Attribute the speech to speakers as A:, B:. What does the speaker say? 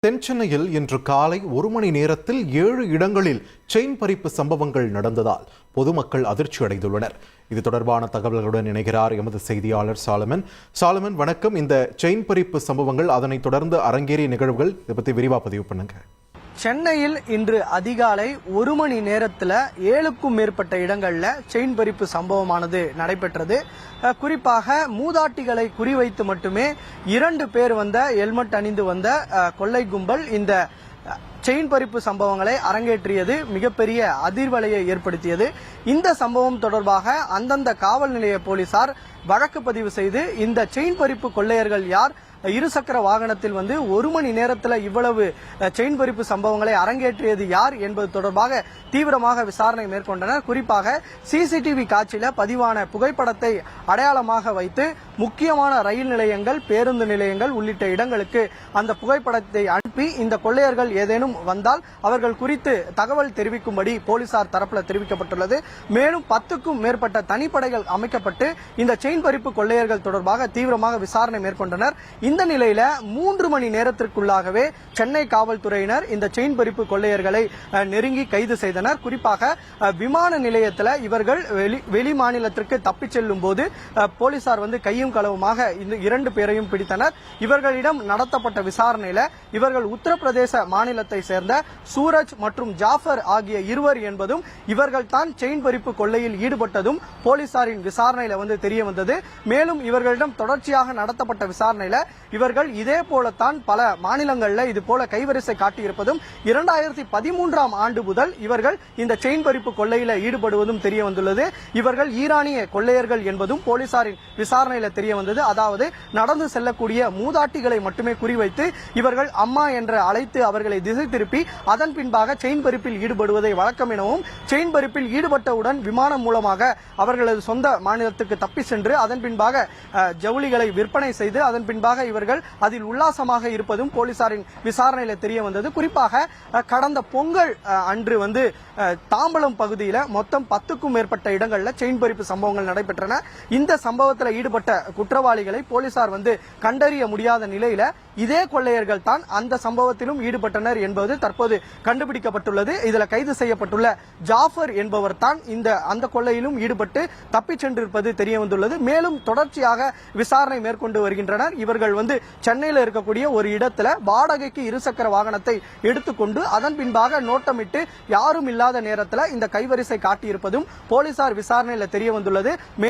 A: தென்சென்னையில் இன்று காலை 1 மணி நேரத்தில் 7 இடங்களில் செயின் பறிப்பு சம்பவங்கள் நடந்ததால் பொதுமக்கள் அதிர்ச்சி அடைந்துள்ளனர். இது தொடர்பான தகவல்களுடன் இணைகிறார் எமது செய்தியாளர் சாலமன். சாலமன், வணக்கம். இந்த செயின் பறிப்பு சம்பவங்கள், அதனைத் தொடர்ந்து அரங்கேறிய நிகழ்வுகள், இதை பற்றி விரிவாக பதிவு பண்ணுங்க.
B: சென்னையில் இன்று அதிகாலை 1 மணி நேரத்தில் 7க்கும் மேற்பட்ட இடங்கள்ல செயின் பறிப்பு சம்பவமானது நடைபெற்றது. குறிப்பாக மூதாட்டிகளை குறிவைத்து மட்டுமே 2 பேர் வந்த ஹெல்மெட் அணிந்து வந்த கொள்ளை கும்பல் இந்த செயின் பறிப்பு சம்பவங்களை அரங்கேற்றியது மிகப்பெரிய அதிர்வலையை ஏற்படுத்தியது. இந்த சம்பவம் தொடர்பாக அந்தந்த காவல் நிலைய போலீசார் வழக்கு பதிவு செய்து இந்த செயின் பறிப்பு கொள்ளையர்கள் யார், இருசக்கர வாகனத்தில் 1 மணி நேரத்தில் இவ்வளவு செயின் பறிப்பு சம்பவங்களை அரங்கேற்றியது யார் என்பது தொடர்பாக தீவிரமாக விசாரணை மேற்கொண்டனர். குறிப்பாக சிசிடிவி காட்சியில பதிவான புகைப்படத்தை அடையாளமாக வைத்து முக்கியமான ரயில் நிலையங்கள், பேருந்து நிலையங்கள் உள்ளிட்ட இடங்களுக்கு அந்த புகைப்படத்தை அனுப்பி இந்த கொள்ளையர்கள் ஏதேனும் வந்தால் அவர்கள் குறித்து தகவல் தெரிவிக்கும்படி போலீசார் தரப்புல தெரிவிக்கப்பட்டுள்ளது. மேலும் 10க்கும் மேற்பட்ட தனிப்படைகள் அமைக்கப்பட்டு இந்த செயின் பறிப்பு கொள்ளையர்கள் தொடர்பாக தீவிரமாக விசாரணை மேற்கொண்டனர். இந்த நிலையில 3 மணி நேரத்திற்குள்ளாகவே சென்னை காவல்துறையினர் இந்த செயின் பறிப்பு கொள்ளையர்களை நெருங்கி கைது செய்தனர். குறிப்பாக விமான நிலையத்தில் இவர்கள் வெளி மாநிலத்திற்கு தப்பிச் செல்லும் போது போலீசார் கையும் களவுமாக இந்த 2 பேரையும் பிடித்தனர். இவர்களிடம் நடத்தப்பட்ட விசாரணையில இவர்கள் உத்தரப்பிரதேச மாநிலத்தை சேர்ந்த சூரஜ் மற்றும் ஜாஃபர் ஆகிய இருவர் என்பதும் இவர்கள் தான் செயின் பறிப்பு கொள்ளையில் ஈடுபட்டதும் போலீசாரின் விசாரணையில தெரிய வந்தது. மேலும் இவர்களிடம் தொடர்ச்சியாக நடத்தப்பட்ட விசாரணையில இவர்கள் இதே போலத்தான் பல மாநிலங்களில் இது போல கைவரிசை காட்டியிருப்பதும் 2013ஆம் ஆண்டு முதல் இவர்கள் இந்த செயின் பறிப்பு கொள்ளையில ஈடுபடுவதும் தெரிய வந்துள்ளது. இவர்கள் ஈரானிய கொள்ளையர்கள் என்பதும் போலீசாரின் விசாரணையில தெரிய வந்தது. அதாவது நடந்து செல்லக்கூடிய மூதாட்டிகளை மட்டுமே குறிவைத்து இவர்கள் அம்மா என்று அழைத்து அவர்களை திசை திருப்பி அதன் பின்பாக செயின் பறிப்பில் ஈடுபடுவதை வழக்கம் எனவும், செயின் பறிப்பில் ஈடுபட்டவுடன் விமானம் மூலமாக அவர்களது சொந்த மாநிலத்துக்கு தப்பி சென்று அதன் பின்பாக ஜவுளிகளை விற்பனை செய்து அதன் பின்பாக இவர்கள் அதில் உல்லாசமாக இருப்பதும் போலீசாரின் விசாரணையில தெரிய வந்தது. குறிப்பாக கடந்த பொங்கல் அன்று தாம்பலம் பகுதியில் மொத்தம் 10க்கும் மேற்பட்ட இடங்களில் செயின் பறிப்பு சம்பவங்கள் நடைபெற்றன. இந்த சம்பவத்தில் ஈடுபட்ட குற்றவாளிகளை போலீசார் கண்டறிய முடியாத நிலையில இதே கொள்ளையர்கள் தான் அந்த சம்பவத்திலும் ஈடுபட்டனர் என்பது தற்போது கண்டுபிடிக்கப்பட்டுள்ளது. இதில் கைது செய்யப்பட்டுள்ள ஜாஃபர் என்பவர் தான் அந்த கொள்ளையிலும் ஈடுபட்டு தப்பிச் சென்றிருப்பது தெரிய வந்துள்ளது. மேலும் தொடர்ச்சியாக விசாரணை மேற்கொண்டு வருகின்றனர். இவர்கள் சென்னையில் இருக்கக்கூடிய ஒரு இடத்துல வாடகைக்கு இருசக்கர வாகனத்தை எடுத்துக்கொண்டு அதன் பின்பாக நோட்டமிட்டு யாரும் இல்லாத நேரத்தில் இந்த கைவரிசை காட்டியிருப்பதும் போலீசார் விசாரணையில் தெரிய வந்துள்ளது.